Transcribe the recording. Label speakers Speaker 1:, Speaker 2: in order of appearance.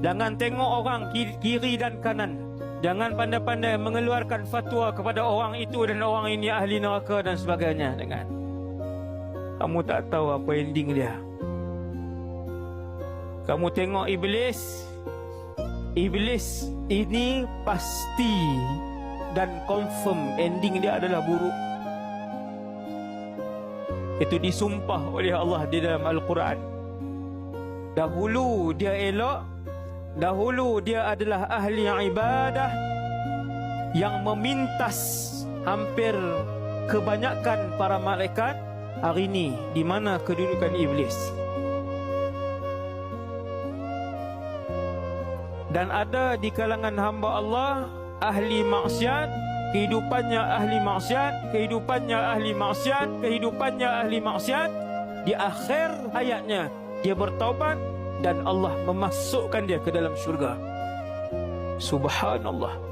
Speaker 1: Jangan tengok orang kiri dan kanan. Jangan pandai-pandai mengeluarkan fatwa kepada orang itu dan orang ini ahli neraka dan sebagainya. Jangan. Kamu tak tahu apa ending dia. Kamu tengok iblis. Iblis ini pasti dan confirm ending dia adalah buruk. Itu disumpah oleh Allah di dalam Al-Quran. Dahulu dia elok, dahulu dia adalah ahli ibadah yang memintas hampir kebanyakan para malaikat. Hari ini di mana kedudukan iblis? Dan ada di kalangan hamba Allah ahli maksiat, kehidupannya ahli maksiat, kehidupannya ahli maksiat, kehidupannya ahli maksiat. Di akhir hayatnya dia bertaubat dan Allah memasukkan dia ke dalam syurga. Subhanallah.